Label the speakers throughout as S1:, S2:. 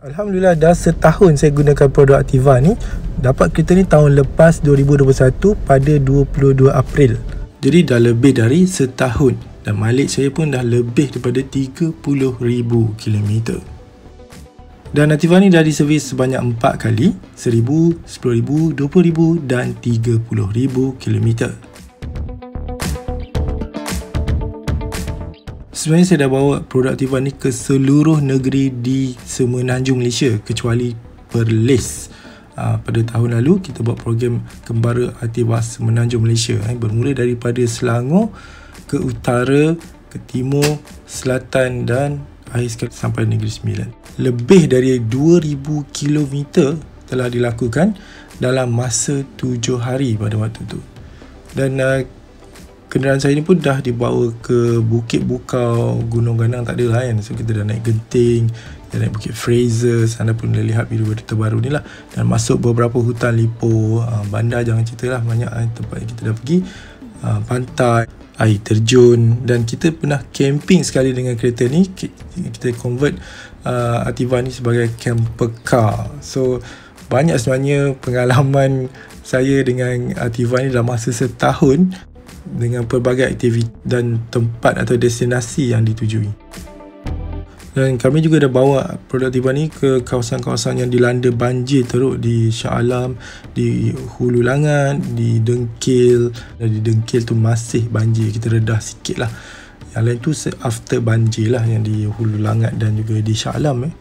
S1: Alhamdulillah dah setahun saya gunakan produk Ativa ni. Dapat kereta ni tahun lepas 2021 pada 22 April. Jadi dah lebih dari setahun dan mileage saya pun dah lebih daripada 30,000 km. Dan Ativa ni dah diservis sebanyak 4 kali, 1,000, 10,000, 20,000 dan 30,000 km. Sebenarnya saya dah bawa produk Ativa ni ke seluruh negeri di semenanjung Malaysia kecuali Perlis. Pada tahun lalu kita buat program Kembara Ativa Semenanjung Malaysia, bermula daripada Selangor ke utara, ke timur, selatan dan akhir sekali sampai Negeri Sembilan. Lebih dari 2,000 km telah dilakukan dalam masa 7 hari pada waktu tu. Dan kenderaan saya ni pun dah dibawa ke Bukit Bukau, Gunung Ganang tak ada lah kan. So kita dah naik Genting, dah naik Bukit Fraser, anda pun boleh lihat video terbaru ni lah. Dan masuk beberapa hutan lipo, bandar jangan cerita lah, banyak tempat yang kita dah pergi, pantai, air terjun. Dan kita pernah camping sekali dengan kereta ni. Kita convert Ativa ni sebagai camper car. So banyak sebenarnya pengalaman saya dengan Ativa ni dalam masa setahun, dengan pelbagai aktiviti dan tempat atau destinasi yang ditujui. Dan kami juga dah bawa produk Ativa ni ke kawasan-kawasan yang dilanda banjir teruk di Shah Alam, di Hulu Langat, di Dengkil. Dan di Dengkil tu masih banjir, kita redah sikit lah. Yang lain tu after banjir lah, yang di Hulu Langat dan juga di Shah Alam.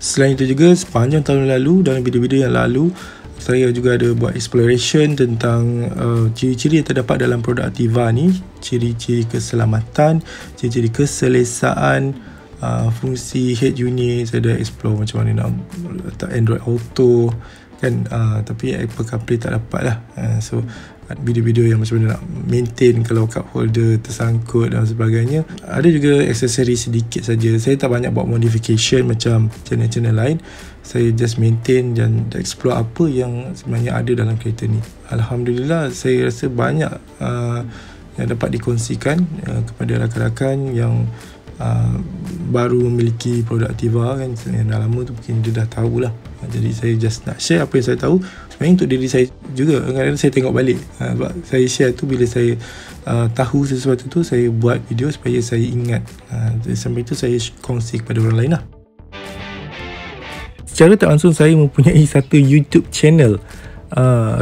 S1: Selain itu juga, sepanjang tahun lalu, dalam video-video yang lalu, saya juga ada buat exploration tentang ciri-ciri yang terdapat dalam produk Ativa ni, ciri-ciri keselamatan, ciri-ciri keselesaan, fungsi head unit. Saya dah explore macam mana nak letak Android Auto kan, tapi Apple CarPlay tak dapat lah. So video-video yang macam mana nak maintain kalau cup holder tersangkut dan sebagainya. Ada juga aksesori sedikit saja. Saya tak banyak buat modification macam channel-channel lain. Saya just maintain dan explore apa yang sebenarnya ada dalam kereta ni. Alhamdulillah, saya rasa banyak yang dapat dikongsikan kepada rakan-rakan yang baru memiliki produk Ativa kan. Yang dah lama tu mungkin dia dah tahulah. Jadi saya just nak share apa yang saya tahu. Sebenarnya untuk diri saya juga, kadang-kadang saya tengok balik. Sebab saya share tu bila saya tahu sesuatu tu, saya buat video supaya saya ingat. Sampai itu saya kongsi kepada orang lain lah. Secara tak langsung saya mempunyai satu YouTube channel.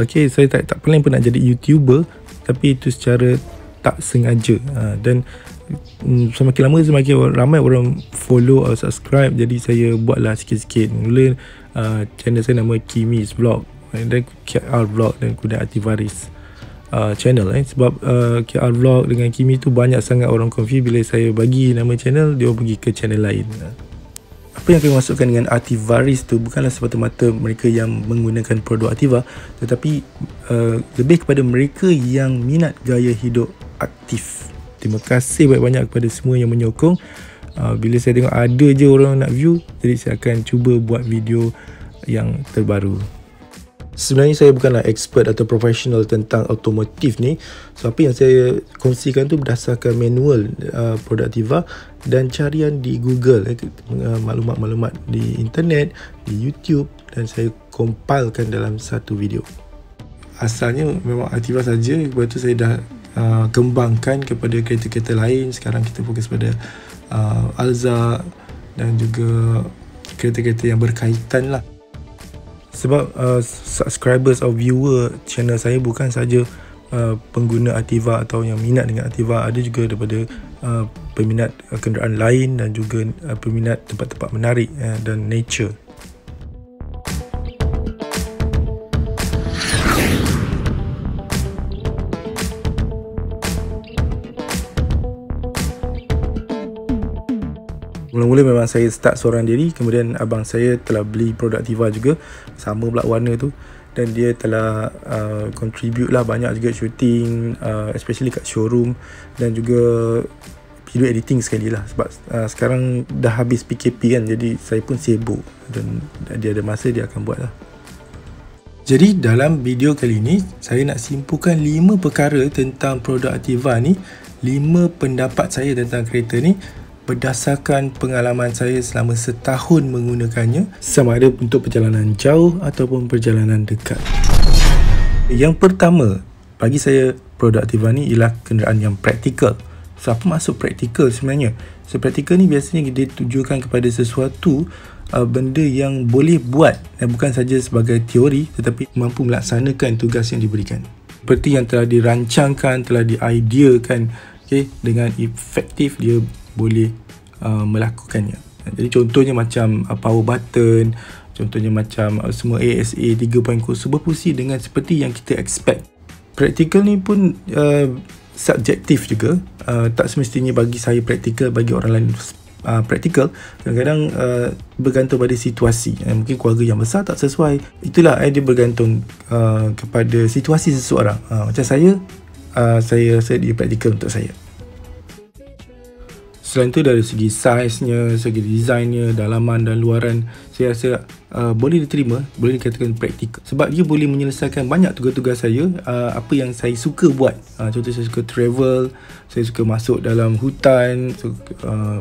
S1: Okay, saya tak plan pun nak jadi YouTuber, tapi itu secara tak sengaja. Dan semakin lama semakin ramai orang follow atau subscribe. Jadi saya buatlah sikit-sikit. Mula channel saya nama Kimi's Vlog, dan KR Vlog, dan kemudian Ativaris channel. Sebab KR Vlog dengan Kimi tu banyak sangat orang confuse. Bila saya bagi nama channel, dia pergi ke channel lain. Apa yang kami masukkan dengan Ativaris tu bukanlah semata-mata mereka yang menggunakan produk Ativa, tetapi lebih kepada mereka yang minat gaya hidup aktif. Terima kasih banyak-banyak kepada semua yang menyokong. Bila saya tengok ada je orang nak view, jadi saya akan cuba buat video yang terbaru. Sebenarnya saya bukanlah expert atau profesional tentang otomotif ni. So apa yang saya kongsikan tu berdasarkan manual produk Ativa dan carian di Google, maklumat-maklumat di internet, di YouTube, dan saya compilekan dalam satu video. Asalnya memang Ativa saja, lepas tu saya dah kembangkan kepada kereta-kereta lain. Sekarang kita fokus pada Alza dan juga kereta-kereta yang berkaitan lah. Sebab subscribers atau viewer channel saya bukan saja pengguna Ativa atau yang minat dengan Ativa, ada juga daripada peminat kenderaan lain dan juga peminat tempat-tempat menarik dan nature. Mula-mula memang saya start seorang diri, kemudian abang saya telah beli produk Ativa juga, sama pula warna tu, dan dia telah contribute lah banyak juga shooting, especially kat showroom, dan juga video editing sekali lah. Sebab sekarang dah habis PKP kan, jadi saya pun sibuk dan dia ada masa dia akan buat lah. Jadi dalam video kali ni saya nak simpulkan 5 perkara tentang produk Ativa ni, 5 pendapat saya tentang kereta ni. berdasarkan pengalaman saya selama setahun menggunakannya, sama ada untuk perjalanan jauh ataupun perjalanan dekat. Yang pertama, bagi saya produk Ativa ni ialah kenderaan yang praktikal. So, apa maksud praktikal sebenarnya? So, praktikal ni biasanya ditujukan kepada sesuatu benda yang boleh buat, bukan saja sebagai teori tetapi mampu melaksanakan tugas yang diberikan. Seperti yang telah dirancangkan, telah diideakan, dengan efektif dia boleh melakukannya. Jadi contohnya macam power button, contohnya macam semua ASA 3.0 berfungsi dengan seperti yang kita expect. Praktikal ni pun subjektif juga. Tak semestinya bagi saya praktikal, bagi orang lain praktikal. Kadang-kadang bergantung pada situasi. Mungkin keluarga yang besar tak sesuai. Itulah dia bergantung kepada situasi seseorang. Macam saya rasa dia praktikal untuk saya. Selain itu, dari segi saiznya, segi desainnya, dalaman dan luaran, saya rasa boleh diterima, boleh dikatakan praktikal. Sebab dia boleh menyelesaikan banyak tugas-tugas saya, apa yang saya suka buat. Contoh, saya suka travel, saya suka masuk dalam hutan,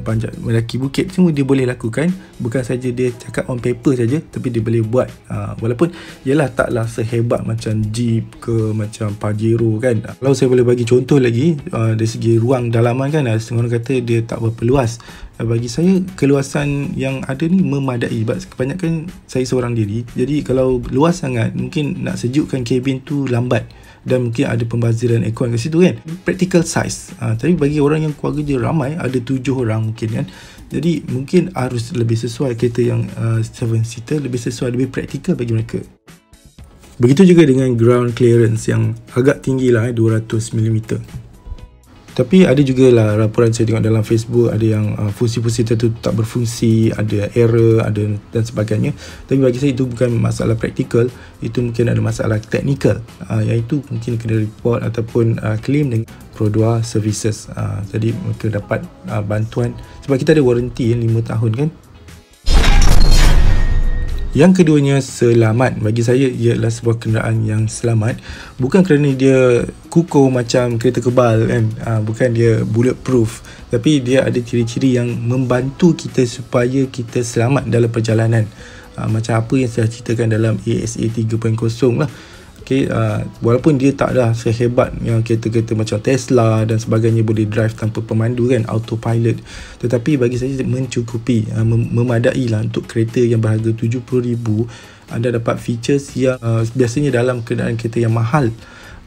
S1: panjat mendaki bukit, semua dia boleh lakukan. Bukan saja dia cakap on paper saja, tapi dia boleh buat. Walaupun ialah taklah sehebat macam Jeep ke macam Pajero kan. Kalau saya boleh bagi contoh lagi, dari segi ruang dalaman kan, setengah orang kata dia tak berapa luas. Bagi saya, keluasan yang ada ni memadai. Sebab kebanyakan saya seorang diri, jadi kalau luas sangat, mungkin nak sejukkan kabin tu lambat, dan mungkin ada pembaziran aircon kat situ kan. Practical size. Tapi bagi orang yang keluarga dia ramai, ada 7 orang mungkin kan, jadi mungkin harus lebih sesuai kereta yang 7-seater, lebih sesuai, lebih praktikal bagi mereka. Begitu juga dengan ground clearance yang agak tinggi lah, 200mm. Tapi ada juga lah laporan saya tengok dalam Facebook, ada yang fungsi-fungsi tertentu tak berfungsi, ada error, ada dan sebagainya. Tapi bagi saya itu bukan masalah praktikal, itu mungkin ada masalah teknikal, iaitu mungkin kena report ataupun claim dengan Pro2 Services. Jadi mereka dapat bantuan, sebab kita ada warranty 5 tahun kan. Yang keduanya, selamat. Bagi saya ialah sebuah kenderaan yang selamat, bukan kerana dia kukuh macam kereta kebal kan, bukan dia bulletproof, tapi dia ada ciri-ciri yang membantu kita supaya kita selamat dalam perjalanan. Macam apa yang saya ceritakan dalam ASA 3.0 lah. Walaupun dia tak dah sehebat yang kereta-kereta macam Tesla dan sebagainya boleh drive tanpa pemandu kan, autopilot, tetapi bagi saya mencukupi, memadai lah untuk kereta yang berharga 70,000. Anda dapat features yang biasanya dalam kenderaan kereta yang mahal.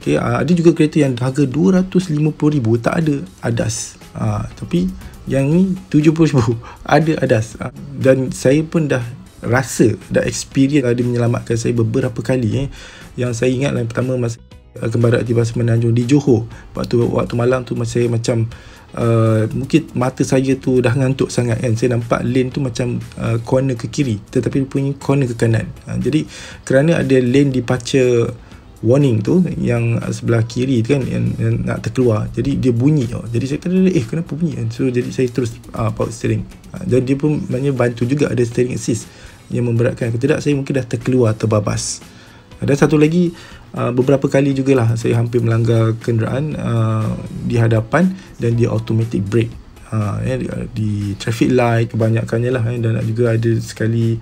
S1: Ada juga kereta yang harga 250,000 tak ada ADAS, tapi yang ni 70,000 ada ADAS. Dan saya pun dah rasa, dah experience, dia menyelamatkan saya beberapa kali. Yang saya ingat yang pertama, masa kembali Ativa Semenanjung di Johor, waktu malam tu saya macam mungkin mata saya tu dah ngantuk sangat kan, saya nampak lane tu macam corner ke kiri, tetapi punya corner ke kanan. Jadi kerana ada lane departure warning tu yang sebelah kiri tu kan, yang nak terkeluar, jadi dia bunyi. Jadi saya kata kenapa bunyi kan? So jadi saya terus power steering. Dan dia pun maknanya bantu juga, ada steering assist yang memberatkan. Kalau tidak, saya mungkin dah terkeluar, terbabas. Dan satu lagi, beberapa kali jugalah saya hampir melanggar kenderaan di hadapan, dan dia automatic brake di traffic light kebanyakannya lah. Dan juga ada sekali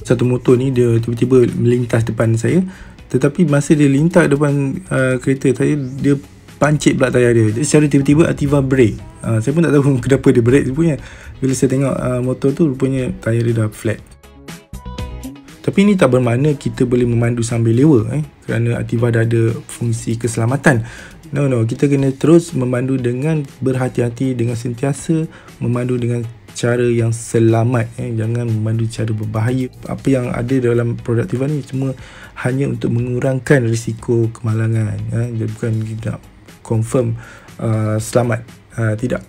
S1: satu motor ni, dia tiba-tiba melintas depan saya, tetapi masa dia lintas depan kereta saya, dia pancit pula tayar dia. Jadi secara tiba-tiba Ativa brake. Saya pun tak tahu kenapa dia brake rupanya. Bila saya tengok motor tu, rupanya tayar dia dah flat. Tapi ini tak bermakna kita boleh memandu sambil lewa kerana Ativa dah ada fungsi keselamatan. No, kita kena terus memandu dengan berhati-hati, dengan sentiasa memandu dengan cara yang selamat. Jangan memandu cara berbahaya. Apa yang ada dalam produk Ativa ni semua hanya untuk mengurangkan risiko kemalangan. Jadi bukan kita confirm selamat, tidak.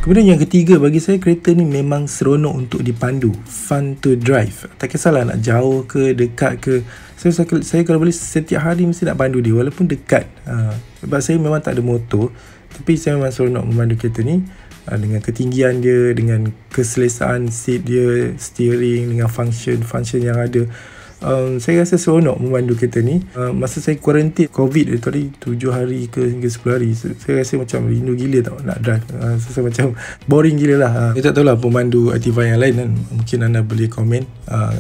S1: Kemudian yang ketiga, bagi saya kereta ni memang seronok untuk dipandu, fun to drive. Tak kisahlah nak jauh ke dekat ke, saya kalau boleh setiap hari mesti nak pandu dia walaupun dekat. Sebab saya memang tak ada motor, tapi saya memang seronok memandu kereta ni, dengan ketinggian dia, dengan keselesaan seat dia, steering, dengan function yang ada. Saya rasa seronok memandu kereta ni. Masa saya kuarantin COVID itu tadi 7 hari ke hingga 10 hari, saya rasa macam rindu gila tau nak drive. Saya macam boring gila lah. Saya tak tahulah pemandu Altiva yang lain kan, mungkin anda boleh komen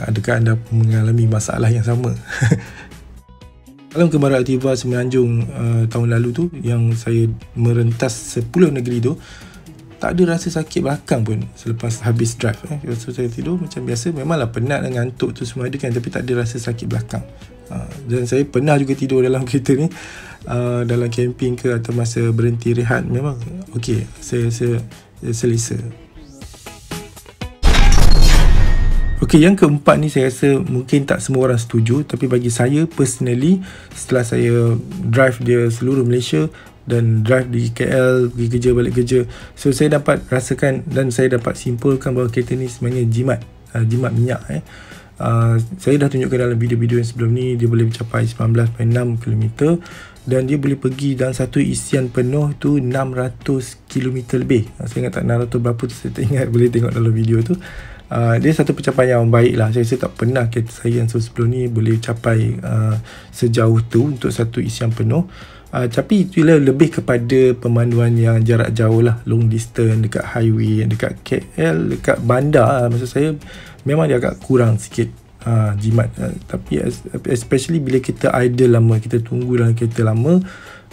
S1: adakah anda mengalami masalah yang sama. Dalam Kemara Altiva Semenanjung tahun lalu tu, yang saya merentas 10 negeri tu, tak ada rasa sakit belakang pun selepas habis drive. So saya tidur macam biasa. Memanglah penat dan ngantuk tu semua ada kan, tapi tak ada rasa sakit belakang. Dan saya pernah juga tidur dalam kereta ni, dalam camping ke atau masa berhenti rehat. Memang okey, saya selesa. Okey, yang keempat ni saya rasa mungkin tak semua orang setuju, tapi bagi saya personally, setelah saya drive dia seluruh Malaysia dan drive di KL, pergi kerja balik kerja, so saya dapat rasakan dan saya dapat simpulkan bahawa kereta ni sebenarnya jimat minyak. Saya dah tunjukkan dalam video-video yang sebelum ni, dia boleh mencapai 19.6 km dan dia boleh pergi dalam satu isian penuh tu 600 km lebih. Saya ingat tak 600 berapa tu, saya tak ingat, boleh tengok dalam video tu. Dia satu pencapaian yang baik lah. Saya tak pernah kereta saya yang sebelum ni boleh capai sejauh tu untuk satu isian penuh. Tapi itulah lebih kepada pemanduan yang jarak jauh lah, long distance, dekat highway, dekat KL, dekat bandar. Maksud saya memang dia agak kurang sikit jimat. Tapi especially bila kita idle lama, kita tunggu dalam kereta lama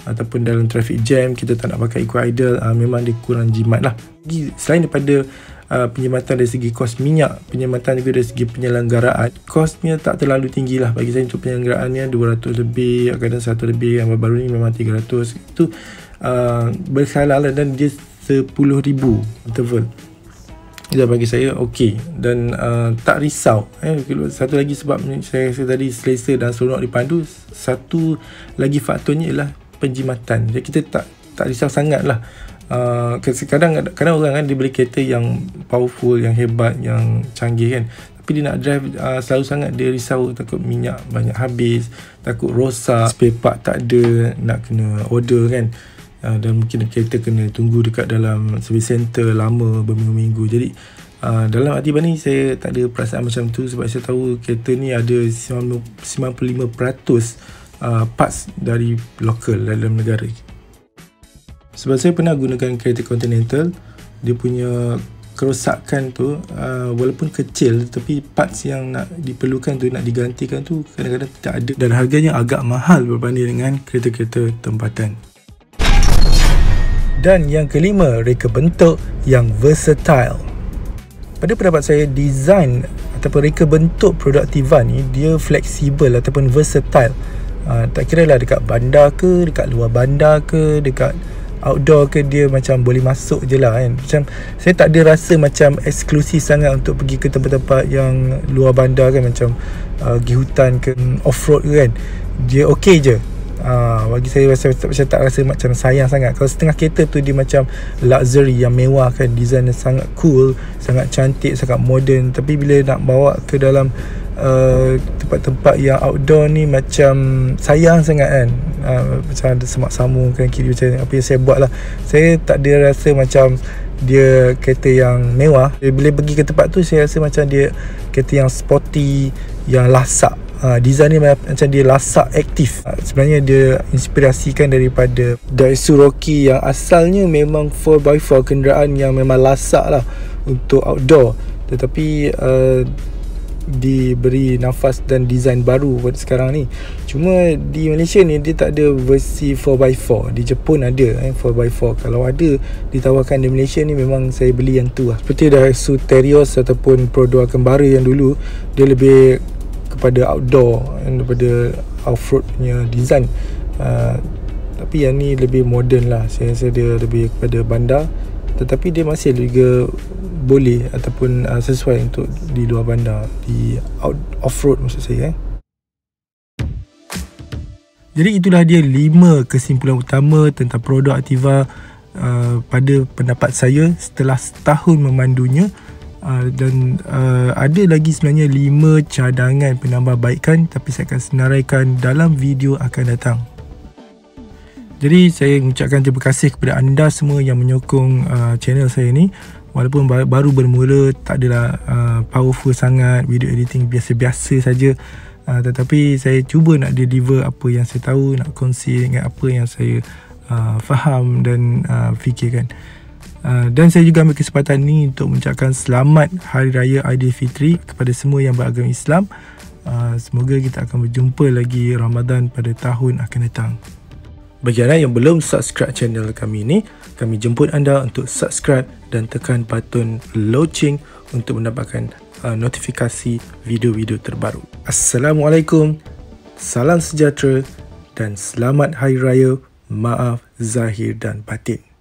S1: ataupun dalam traffic jam, kita tak nak pakai eco idle, memang dia kurang jimat lah. Selain daripada penyematan dari segi kos minyak, penyematan juga dari segi penyelenggaraan, kosnya tak terlalu tinggi lah bagi saya. Untuk penyelenggaraannya 200 lebih, kadang 100 lebih, yang baru ni memang 300. Itu bersalah lah, dan dia 10,000 interval. Itu bagi saya okey, dan tak risau. Satu lagi sebab saya tadi selesa dan seronok dipandu, satu lagi faktornya ialah penjimatan. Jadi kita tak risau sangat lah. Kadang orang kan dia beli kereta yang powerful, yang hebat, yang canggih kan, tapi dia nak drive selalu sangat dia risau, takut minyak banyak habis, takut rosak, spare part tak ada, nak kena order kan, dan mungkin kereta kena tunggu dekat dalam service center lama berminggu-minggu. Jadi dalam Altiva ni saya tak ada perasaan macam tu, sebab saya tahu kereta ni ada 95% parts dari lokal dalam negara. Sebab saya pernah gunakan kereta Continental, dia punya kerosakan tu walaupun kecil, tapi parts yang nak diperlukan tu, nak digantikan tu kadang-kadang tak ada, dan harganya agak mahal berbanding dengan kereta-kereta tempatan. Dan yang kelima, reka bentuk yang versatile. Pada pendapat saya, design ataupun reka bentuk produk Altiva ni dia fleksibel ataupun versatile. Tak kira lah dekat bandar ke, dekat luar bandar ke, dekat outdoor ke, dia macam boleh masuk je lah kan. Macam saya tak ada rasa macam eksklusif sangat untuk pergi ke tempat-tempat yang luar bandar kan, macam pergi hutan ke, off-road ke kan. Dia okey je. Bagi saya rasa macam tak rasa macam sayang sangat. Kalau setengah kereta tu dia macam luxury, yang mewah kan, design yang sangat cool, sangat cantik, sangat modern. Tapi bila nak bawa ke dalam tempat-tempat yang outdoor ni, macam sayang sangat kan. Macam ada semak samung kan kiri, macam apa yang saya buat lah. Saya tak ada rasa macam dia kereta yang mewah. Bila pergi ke tempat tu, saya rasa macam dia kereta yang sporty, yang lasak. Design ni macam dia lasak, aktif. Sebenarnya dia inspirasikan daripada Daihatsu Rocky yang asalnya memang 4x4, kenderaan yang memang lasak lah untuk outdoor, tetapi diberi nafas dan design baru buat sekarang ni. Cuma di Malaysia ni dia tak ada versi 4x4. Di Jepun ada 4x4. Kalau ada ditawarkan di Malaysia ni, memang saya beli yang tu lah. Seperti Daihatsu Terios ataupun Pro 2 Kembara yang dulu, dia lebih kepada outdoor daripada off-road punya design. Tapi yang ni lebih modern lah. Saya rasa dia lebih kepada bandar, tetapi dia masih juga boleh ataupun sesuai untuk di luar bandar, di off-road maksud saya. Jadi itulah dia 5 kesimpulan utama tentang produk Altiva pada pendapat saya setelah setahun memandunya. Dan ada lagi sebenarnya 5 cadangan penambahbaikan, tapi saya akan senaraikan dalam video akan datang. Jadi saya mengucapkan terima kasih kepada anda semua yang menyokong channel saya ni. Walaupun baru bermula, tak adalah powerful sangat, video editing biasa-biasa saja. Tetapi saya cuba nak deliver apa yang saya tahu, nak kongsi dengan apa yang saya faham dan fikirkan. Dan saya juga ambil kesempatan ni untuk mengucapkan selamat Hari Raya Aidilfitri kepada semua yang beragama Islam. Semoga kita akan berjumpa lagi Ramadan pada tahun akan datang. Bagi anda yang belum subscribe channel kami ni, kami jemput anda untuk subscribe dan tekan button loceng untuk mendapatkan notifikasi video-video terbaru. Assalamualaikum, salam sejahtera dan selamat Hari Raya. Maaf zahir dan batin.